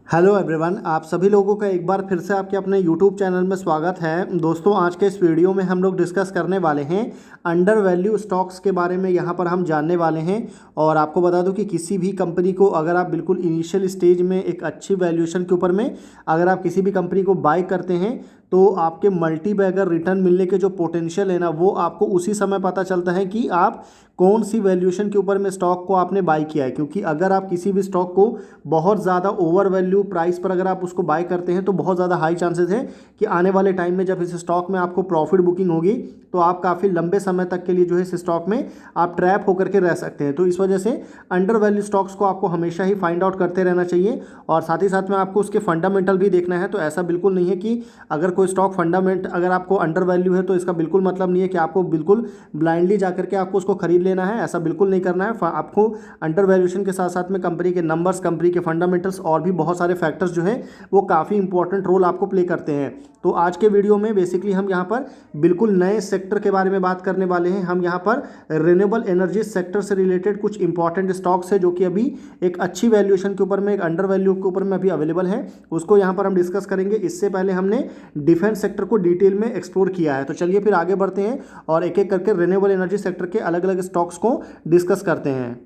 Hello everyone, आप सभी लोगों का एक बार फिर से आपके अपने यूट्यूब चैनल में स्वागत है। दोस्तों, आज के इस वीडियो में हम लोग डिस्कस करने वाले हैं अंडर वैल्यू स्टॉक्स के बारे में। यहाँ पर हम जानने वाले हैं और आपको बता दूं कि किसी भी कंपनी को अगर आप बिल्कुल इनिशियल स्टेज में एक अच्छी वैल्यूएशन के ऊपर में अगर आप किसी भी कंपनी को बाय करते हैं तो आपके मल्टी बैगर रिटर्न मिलने के जो पोटेंशियल है ना, वो आपको उसी समय पता चलता है कि आप कौन सी वैल्यूएशन के ऊपर में स्टॉक को आपने बाय किया है। क्योंकि अगर आप किसी भी स्टॉक को बहुत ज़्यादा ओवर वैल्यू प्राइस पर अगर आप उसको बाय करते हैं तो बहुत ज़्यादा हाई चांसेस है कि आने वाले टाइम में जब इस स्टॉक में आपको प्रॉफिट बुकिंग होगी तो आप काफ़ी लंबे समय तक के लिए जो है इस स्टॉक में आप ट्रैप होकर के रह सकते हैं। तो इस वजह से अंडर वैल्यू स्टॉक्स को आपको हमेशा ही फाइंड आउट करते रहना चाहिए और साथ ही साथ में आपको उसके फंडामेंटल भी देखना है। तो ऐसा बिल्कुल नहीं है कि अगर कोई स्टॉक फंडामेंट अगर आपको अंडर वैल्यू है तो इसका बिल्कुल मतलब नहीं है कि आपको बिल्कुल ब्लाइंडली जाकर के आपको उसको खरीद लेना है। ऐसा बिल्कुल नहीं करना है। आपको अंडर वैल्यूएशन के साथ साथ में कंपनी के नंबर्स, कंपनी के फंडामेंटल्स और भी बहुत सारे फैक्टर्स जो है वो काफ़ी इंपॉर्टेंट रोल आपको प्ले करते हैं। तो आज के वीडियो में बेसिकली हम यहाँ पर बिल्कुल नए सेक्टर के बारे में बात करने वाले हैं। हम यहाँ पर रिन्यूएबल एनर्जी सेक्टर से रिलेटेड कुछ इंपॉर्टेंट स्टॉक्स है जो कि अभी एक अच्छी वैल्यूएशन के ऊपर में, एक अंडर वैल्यू के ऊपर में अभी अवेलेबल है, उसको यहाँ पर हम डिस्कस करेंगे। इससे पहले हमने डिफेंस सेक्टर को डिटेल में एक्सप्लोर किया है। तो चलिए फिर आगे बढ़ते हैं और एक एक करके रिन्यूएबल एनर्जी सेक्टर के अलग अलग स्टॉक्स को डिस्कस करते हैं।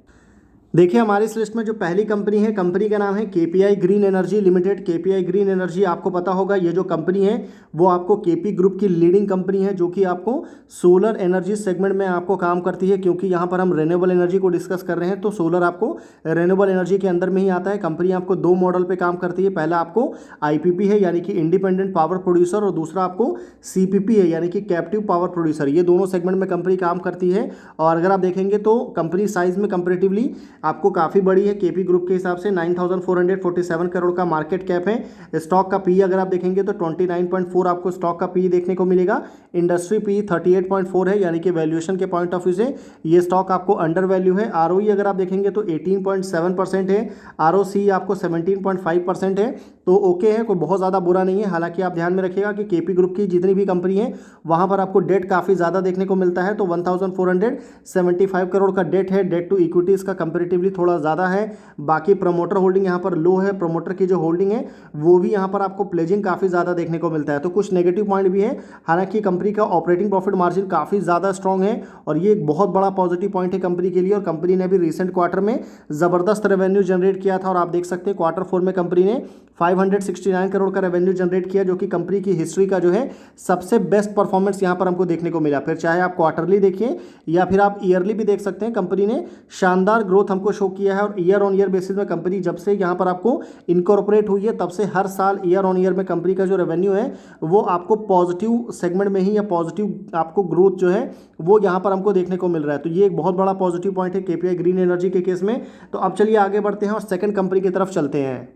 देखिए, हमारी इस लिस्ट में जो पहली कंपनी है, कंपनी का नाम है KPI green energy limited. KPI green energy आपको पता होगा, ये जो कंपनी है वो आपको केपी ग्रुप की लीडिंग कंपनी है जो कि आपको सोलर एनर्जी सेगमेंट में आपको काम करती है। क्योंकि यहाँ पर हम रिन्यूएबल एनर्जी को डिस्कस कर रहे हैं तो सोलर आपको रिन्यूएबल एनर्जी के अंदर में ही आता है। कंपनी आपको दो मॉडल पर काम करती है। पहला आपको आईपीपी है यानी कि इंडिपेंडेंट पावर प्रोड्यूसर, और दूसरा आपको सीपीपी है यानी कि कैप्टिव पावर प्रोड्यूसर। ये दोनों सेगमेंट में कंपनी काम करती है। और अगर आप देखेंगे तो कंपनी साइज में कंपेरेटिवली आपको काफ़ी बड़ी है। केपी ग्रुप के हिसाब से 9,447 करोड़ का मार्केट कैप है। स्टॉक का पी अगर आप देखेंगे तो 29.4 आपको स्टॉक का पी देखने को मिलेगा। इंडस्ट्री पी 38.4 है यानी कि वैल्यूएशन के पॉइंट ऑफ व्यू से ये स्टॉक आपको अंडर वैल्यू है। आरओई अगर आप देखेंगे तो 18.7% है। आरओसी आपको 17.5% है। तो ओके है, कोई बहुत ज़्यादा बुरा नहीं है। हालांकि आप ध्यान में रखिएगा कि केपी ग्रुप की जितनी भी कंपनी है वहाँ पर आपको डेट काफ़ी ज़्यादा देखने को मिलता है। तो 1,475 करोड़ का डेट है। डेट टू इक्विटी इसका कंपेरेटिवली थोड़ा ज़्यादा है। बाकी प्रमोटर होल्डिंग यहाँ पर लो है। प्रमोटर की जो होल्डिंग है वो भी यहाँ पर आपको प्लेजिंग काफ़ी ज़्यादा देखने को मिलता है। तो कुछ नेगेटिव पॉइंट भी है। हालांकि कंपनी का ऑपरेटिंग प्रॉफिट मार्जिन काफ़ी ज़्यादा स्ट्रॉन्ग है और ये एक बहुत बड़ा पॉजिटिव पॉइंट है कंपनी के लिए। और कंपनी ने भी रिसेंट क्वार्टर में ज़बरदस्त रेवेन्यू जनरेट किया था और आप देख सकते हैं क्वार्टर 4 में कंपनी ने 569 करोड़ का रेवेन्यू जनरेट किया जो कि कंपनी की हिस्ट्री का जो है सबसे बेस्ट परफॉर्मेंस यहाँ पर हमको देखने को मिला। फिर चाहे आप क्वार्टरली देखिए या फिर आप ईयरली भी देख सकते हैं, कंपनी ने शानदार ग्रोथ हमको शो किया है। और ईयर ऑन ईयर बेसिस में कंपनी जब से यहाँ पर आपको इनकॉर्पोरेट हुई है तब से हर साल ईयर ऑन ईयर में कंपनी का जो रेवेन्यू है वो आपको पॉजिटिव सेगमेंट में ही या पॉजिटिव आपको ग्रोथ जो है वो यहाँ पर हमको देखने को मिल रहा है। तो ये एक बहुत बड़ा पॉजिटिव पॉइंट है केपीआई ग्रीन एनर्जी के केस में। तो अब चलिए आगे बढ़ते हैं और सेकंड कंपनी की तरफ चलते हैं।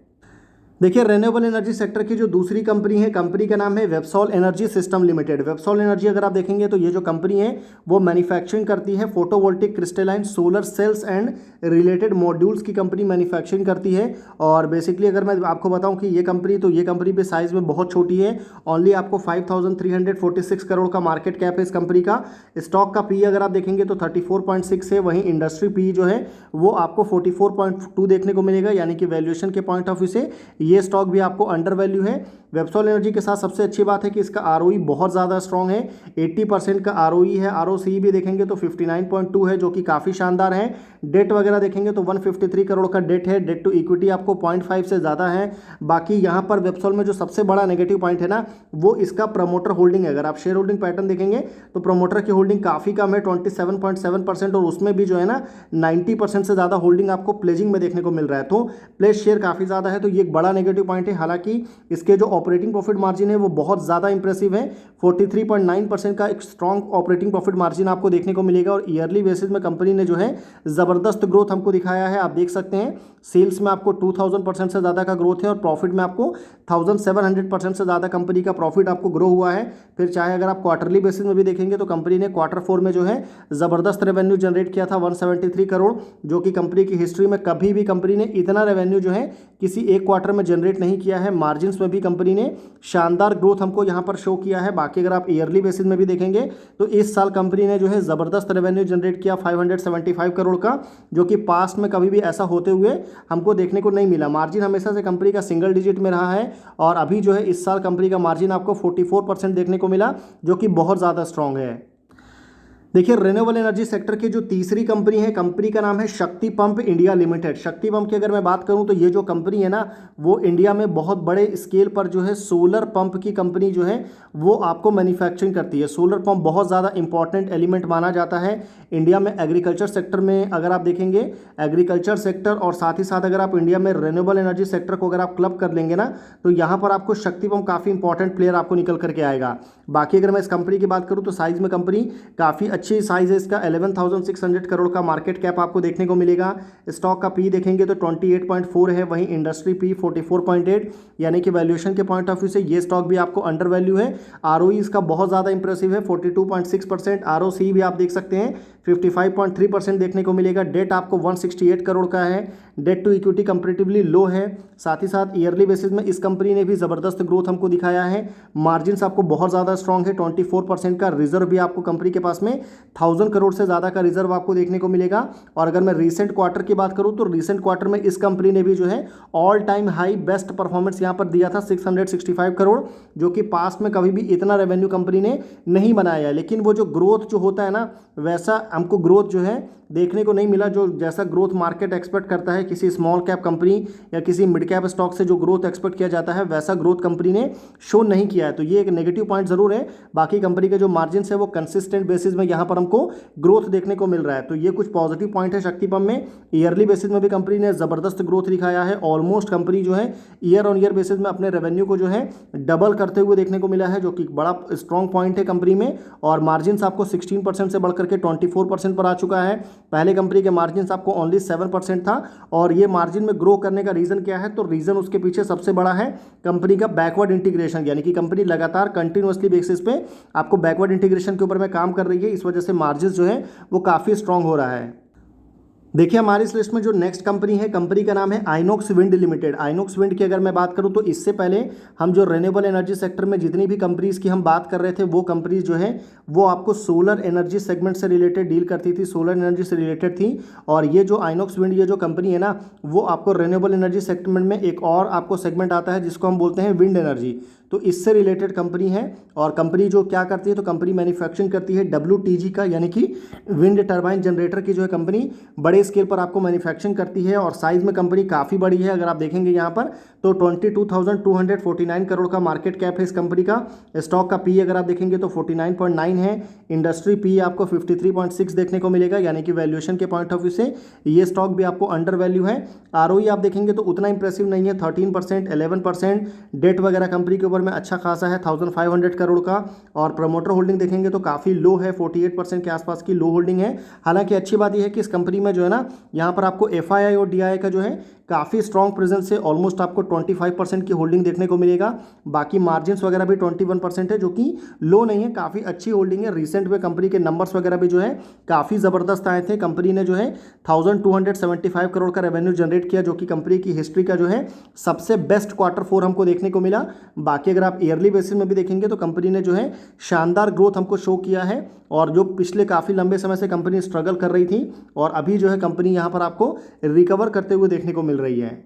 देखिए, रिन्यूएबल एनर्जी सेक्टर की जो दूसरी कंपनी है, कंपनी का नाम है वेबसॉल एनर्जी सिस्टम लिमिटेड। वेबसॉल एनर्जी अगर आप देखेंगे तो ये जो कंपनी है वो मैन्युफैक्चरिंग करती है photovoltaic crystalline solar cells and related modules की कंपनी मैन्युफैक्चरिंग करती है। और बेसिकली अगर मैं आपको बताऊं कि ये कंपनी भी साइज में बहुत छोटी है। ओनली आपको 5,346 करोड़ का मार्केट कैप है इस कंपनी का। स्टॉक का पी अगर आप देखेंगे तो 34.6 है। वहीं इंडस्ट्री पी जो है वो आपको 44.2 देखने को मिलेगा यानी कि वैल्यूएशन के पॉइंट ऑफ व्यू से ये स्टॉक भी आपको अंडर वैल्यू है। वेबसॉल एनर्जी के साथ सबसे अच्छी बात है कि इसका आरओई बहुत ज़्यादा स्ट्रॉन्ग है। 80% का आरओई है। आरओसी भी देखेंगे तो 59.2 है जो कि काफ़ी शानदार है। डेट वगैरह देखेंगे तो 153 करोड़ का डेट है। डेट टू इक्विटी आपको 0.5 से ज़्यादा है। बाकी यहाँ पर वेबसॉल में जो सबसे बड़ा नेगेटिव पॉइंट है ना वो इसका प्रमोटर होल्डिंग है। अगर आप शेयर होल्डिंग पैटर्न देखेंगे तो प्रमोटर की होल्डिंग काफ़ी कम है, 27.7%, और उसमें भी जो है ना 90% से ज़्यादा होल्डिंग आपको प्लेजिंग में देखने को मिल रहा है। तो प्लेज शेयर काफ़ी ज़्यादा है। तो ये एक बड़ा नेगेटिव पॉइंट है। हालांकि इसके जो ऑपरेटिंग प्रॉफिट मार्जिन है वो बहुत ज़्यादा इंप्रेसिव है। 43.9% का एक स्ट्रॉन्ग ऑपरेटिंग प्रॉफिट मार्जिन आपको देखने को मिलेगा। और ईयरली बेसिस में कंपनी ने जो है ज़बरदस्त ग्रोथ हमको दिखाया है। आप देख सकते हैं सेल्स में आपको 2000% से ज़्यादा का ग्रोथ है और प्रॉफिट में आपको 1700% से ज़्यादा कंपनी का प्रॉफिट आपको ग्रो हुआ है। फिर चाहे अगर आप क्वार्टरली बेसिस में भी देखेंगे तो कंपनी ने क्वार्टर 4 में जो है ज़बरदस्त रेवेन्यू जनरेट किया था 173 करोड़, जो कि कंपनी की हिस्ट्री में कभी भी कंपनी ने इतना रेवेन्यू जो है किसी एक क्वार्टर में जनरेट नहीं किया है। मार्जिन्स में भी कंपनी ने शानदार ग्रोथ हमको यहाँ पर शो किया है। बाकी अगर आप ईयरली बेसिस में भी देखेंगे तो इस साल कंपनी ने जो है ज़बरदस्त रेवेन्यू जनरेट किया 575 करोड़ का, जो कि पास्ट में कभी भी ऐसा होते हुए हमको देखने को नहीं मिला। मार्जिन हमेशा से कंपनी का सिंगल डिजिट में रहा है और अभी जो है इस साल कंपनी का मार्जिन आपको 44% देखने को मिला, जो कि बहुत ज़्यादा स्ट्रांग है। देखिए, रिन्यूएबल एनर्जी सेक्टर की जो तीसरी कंपनी है, कंपनी का नाम है शक्ति पंप इंडिया लिमिटेड। शक्ति पंप की अगर मैं बात करूं तो ये जो कंपनी है ना, वो इंडिया में बहुत बड़े स्केल पर जो है सोलर पंप की कंपनी जो है वो आपको मैन्युफैक्चरिंग करती है। सोलर पंप बहुत ज़्यादा इंपॉर्टेंट एलिमेंट माना जाता है इंडिया में एग्रीकल्चर सेक्टर में। अगर आप देखेंगे एग्रीकल्चर सेक्टर और साथ ही साथ अगर आप इंडिया में रिन्यूएबल एनर्जी सेक्टर को अगर आप क्लब कर लेंगे ना, तो यहाँ पर आपको शक्ति पंप काफ़ी इंपॉर्टेंट प्लेयर आपको निकल करके आएगा। बाकी अगर मैं इस कंपनी की बात करूँ तो साइज़ में कंपनी काफ़ी अच्छी साइज़ है इसका। 11,600 करोड़ का मार्केट कैप आपको देखने को मिलेगा। स्टॉक का पी देखेंगे तो 28.4 है, वहीं इंडस्ट्री पी 44.8, यानी कि वैल्यूएशन के पॉइंट ऑफ व्यू से ये स्टॉक भी आपको अंडर वैल्यू है। आरओई इसका बहुत ज़्यादा इंप्रेसिव है 42.6%। आरओसी भी आप देख सकते हैं 55.3% देखने को मिलेगा। डेट आपको 168 करोड़ का है। डेट टू इक्विटी कंपैरेटिवली लो है। साथ ही साथ ईयरली बेसिस में इस कंपनी ने भी ज़बरदस्त ग्रोथ हमको दिखाया है। मार्जिन्स आपको बहुत ज़्यादा स्ट्रॉन्ग है, 24% का रिजर्व भी आपको कंपनी के पास में 1000 करोड़ से ज़्यादा का रिजर्व आपको देखने को मिलेगा। और अगर मैं रीसेंट क्वार्टर की बात करूँ तो रीसेंट क्वार्टर में इस कंपनी ने भी जो है all time high best performance यहाँ पर दिया था 665 करोड़, जो कि पास्ट में कभी भी इतना रेवेन्यू कंपनी ने नहीं बनाया है। लेकिन वो जो ग्रोथ जो होता है ना, वैसा हमको ग्रोथ जो है देखने को नहीं मिला। जो जैसा ग्रोथ मार्केट एक्सपेक्ट करता है किसी स्मॉल कैप कंपनी या किसी मिड कैप स्टॉक से जो ग्रोथ एक्सपेक्ट किया जाता है, वैसा ग्रोथ कंपनी ने शो नहीं किया है। तो ये एक नेगेटिव पॉइंट ज़रूर है। बाकी कंपनी के जो मार्जिन है वो कंसिस्टेंट बेसिस में यहाँ पर हमको ग्रोथ देखने को मिल रहा है। तो ये कुछ पॉजिटिव पॉइंट है शक्ति पंप में। ईयरली बेसिस में भी कंपनी ने ज़बरदस्त ग्रोथ दिखाया है। ऑलमोस्ट कंपनी जो है ईयर ऑन ईयर बेसिस में अपने रेवेन्यू को जो है डबल करते हुए देखने को मिला है, जो कि बड़ा स्ट्रॉन्ग पॉइंट है कंपनी में। और मार्जिन आपको 16% से बढ़कर के 24% पर आ चुका है। पहले कंपनी के मार्जिन आपको ओनली 7% था। और ये मार्जिन में ग्रो करने का रीज़न क्या है, तो रीज़न उसके पीछे सबसे बड़ा है कंपनी का बैकवर्ड इंटीग्रेशन, यानी कि कंपनी लगातार कंटिन्यूअसली बेसिस पे आपको बैकवर्ड इंटीग्रेशन के ऊपर में काम कर रही है। इस वजह से मार्जिन जो है वो काफ़ी स्ट्रांग हो रहा है। देखिए, हमारी इस लिस्ट में जो नेक्स्ट कंपनी है, कंपनी का नाम है INOX wind limited. INOX wind की अगर मैं बात करूं तो इससे पहले हम जो रिन्यूएबल एनर्जी सेक्टर में जितनी भी कंपनीज़ की हम बात कर रहे थे, वो कंपनीज जो है वो आपको सोलर एनर्जी सेगमेंट से रिलेटेड डील करती थी, सोलर एनर्जी से रिलेटेड थी। और ये जो आइनॉक्स विंड ये जो कंपनी है ना, वो आपको रिन्यूएबल एनर्जी सेगमेंट में एक और आपको सेगमेंट आता है जिसको हम बोलते हैं विंड एनर्जी। तो इससे रिलेटेड कंपनी है। और कंपनी जो क्या करती है, तो कंपनी मैन्युफैक्चरिंग करती है WTG का, यानी कि विंड टरबाइन जनरेटर की जो है कंपनी बड़े स्केल पर आपको मैन्युफैक्चरिंग करती है। और साइज़ में कंपनी काफ़ी बड़ी है। अगर आप देखेंगे यहाँ पर तो 22,249 करोड़ का मार्केट कैप है इस कंपनी का। स्टॉक का पी अगर आप देखेंगे तो 49.9 है। इंडस्ट्री पी आपको 53.6 देखने को मिलेगा, यानी कि वैल्यूएशन के पॉइंट ऑफ व्यू से ये स्टॉक भी आपको अंडर वैल्यू है। आरओई आप देखेंगे तो उतना इंप्रेसिव नहीं है, 13%, 11%। डेट वगैरह कंपनी के ऊपर में अच्छा खासा है 1500 करोड़ का। और प्रमोटर होल्डिंग देखेंगे तो काफ़ी लो है, 48% के आसपास की लो होल्डिंग है। हालांकि अच्छी बात यह है कि इस कंपनी में जो है ना, यहाँ पर आपको FII और DII का जो है काफ़ी स्ट्रॉन्ग प्रेजेंस है। ऑलमोस्ट आपको 25% की होल्डिंग देखने को मिलेगा। बाकी मार्जिन्स वगैरह भी 21% है, जो कि लो नहीं है, काफ़ी अच्छी होल्डिंग है। रिसेंट में कंपनी के नंबर्स वगैरह भी जो है काफ़ी ज़बरदस्त आए थे। कंपनी ने जो है 1275 करोड़ का रेवेन्यू जनरेट किया, जो कि कंपनी की हिस्ट्री का जो है सबसे बेस्ट Q4 हमको देखने को मिला। बाकी अगर आप ईयरली बेसिस में भी देखेंगे तो कंपनी ने जो है शानदार ग्रोथ हमको शो किया है। और जो पिछले काफ़ी लंबे समय से कंपनी स्ट्रगल कर रही थी, और अभी जो है कंपनी यहाँ पर आपको रिकवर करते हुए देखने को मिल रही है।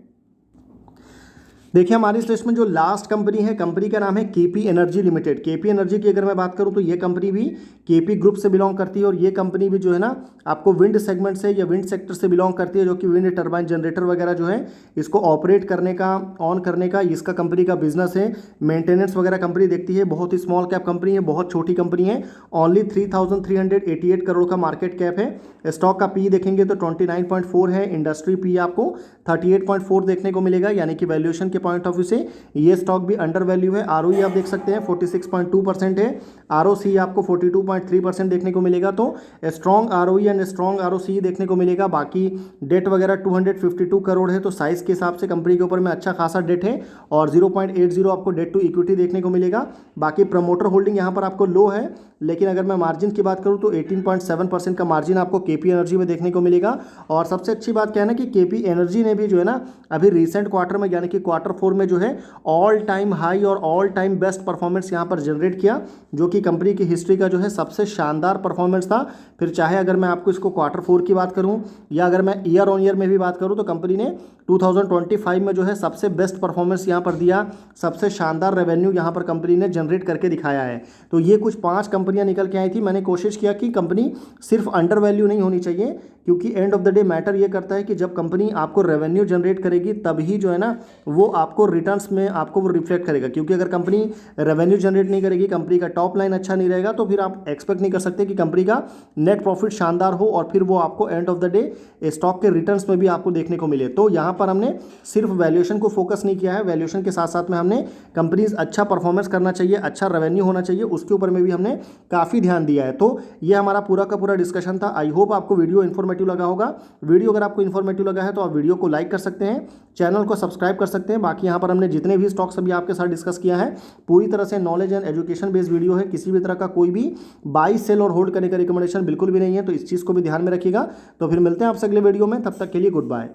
देखिए, हमारी इस लिस्ट में जो लास्ट कंपनी है, कंपनी का नाम है KP energy limited. KP energy की अगर मैं बात करूं तो ये कंपनी भी KP ग्रुप से बिलोंग करती है। और ये कंपनी भी जो है ना, आपको विंड सेगमेंट से या विंड सेक्टर से बिलोंग करती है, जो कि विंड टरबाइन जनरेटर वगैरह जो है इसको ऑपरेट करने का, ऑन करने का इसका कंपनी का बिजनेस है। मेंटेनेंस वगैरह कंपनी देखती है। बहुत ही स्मॉल कैप कंपनी है, बहुत छोटी कंपनी है। ओनली 3,388 करोड़ का मार्केट कैप है। स्टॉक का पी देखेंगे तो 29.4 है। इंडस्ट्री पी आपको 38.4 देखने को मिलेगा, यानी कि वैल्यूएशन पॉइंट ऑफ व्यू से ये स्टॉक भी अंडर वैल्यू है। आरओई आप देख सकते हैं 46.2% है। आरओसी आपको 42.3% देखने को मिलेगा। तो strong ROE and strong ROC देखने को मिलेगा। बाकी डेट वगैरह 252 करोड़ है, तो साइज के हिसाब से कंपनी के ऊपर में अच्छा खासा डेट है। और 0.80 आपको डेट टू इक्विटी देखने को मिलेगा। बाकी प्रमोटर होल्डिंग यहाँ पर आपको लो है, लेकिन अगर मैं मार्जिन की बात करूं तो 18.7% का मार्जिन आपको केपी एनर्जी में देखने को मिलेगा। और सबसे अच्छी बात क्या है ना कि केपी एनर्जी ने भी जो है ना अभी रिसेंट क्वार्टर में यानी कि Q4 में जो है ऑल टाइम हाई और ऑल टाइम बेस्ट परफॉर्मेंस यहाँ पर जनरेट किया, जो कि कंपनी की हिस्ट्री का जो है सबसे शानदार परफॉर्मेंस था। फिर चाहे अगर मैं आपको इसको Q4 की बात करूँ या अगर मैं ईयर ऑन ईयर में भी बात करूँ तो कंपनी ने 2025 में जो है सबसे बेस्ट परफॉर्मेंस यहाँ पर दिया, सबसे शानदार रेवेन्यू यहाँ पर कंपनी ने जनरेट करके दिखाया है। तो ये कुछ 5 कंपनियां निकल के आई थी। मैंने कोशिश किया कि कंपनी सिर्फ अंडर वैल्यू नहीं होनी चाहिए, क्योंकि end of the day matter ये करता है कि जब कंपनी आपको रेवेन्यू जनरेट करेगी तभी जो है ना वो आपको रिटर्न्स में आपको वो रिफ्लेक्ट करेगा। क्योंकि अगर कंपनी रेवेन्यू जनरेट नहीं करेगी, कंपनी का टॉप लाइन अच्छा नहीं रहेगा, तो फिर आप एक्सपेक्ट नहीं कर सकते कि कंपनी का नेट प्रॉफिट शानदार हो और फिर वो आपको end of the day stock के रिटर्न्स में भी आपको देखने को मिले। तो यहाँ पर हमने सिर्फ वैल्यूएशन को फोकस नहीं किया है, वैल्यूएशन के साथ साथ में हमने कंपनीज अच्छा परफॉर्मेंस करना चाहिए, अच्छा रेवेन्यू होना चाहिए, उसके ऊपर में भी हमने काफ़ी ध्यान दिया है। तो ये हमारा पूरा का पूरा डिस्कशन था। आई होप आपको वीडियो इन्फॉर्मेटिव लगा होगा। वीडियो अगर आपको इन्फॉर्मेटिव लगा है तो आप वीडियो को लाइक कर सकते हैं, चैनल को सब्सक्राइब कर सकते हैं। बाकी यहाँ पर हमने जितने भी स्टॉक्स अभी आपके साथ डिस्कस किया है पूरी तरह से knowledge and education based video है, किसी भी तरह का कोई भी बाई सेल और होल्ड करने का रिकमेंडेशन बिल्कुल भी नहीं है। तो इस चीज़ को भी ध्यान में रखिएगा। तो फिर मिलते हैं आपसे अगले वीडियो में, तब तक के लिए गुड बाय।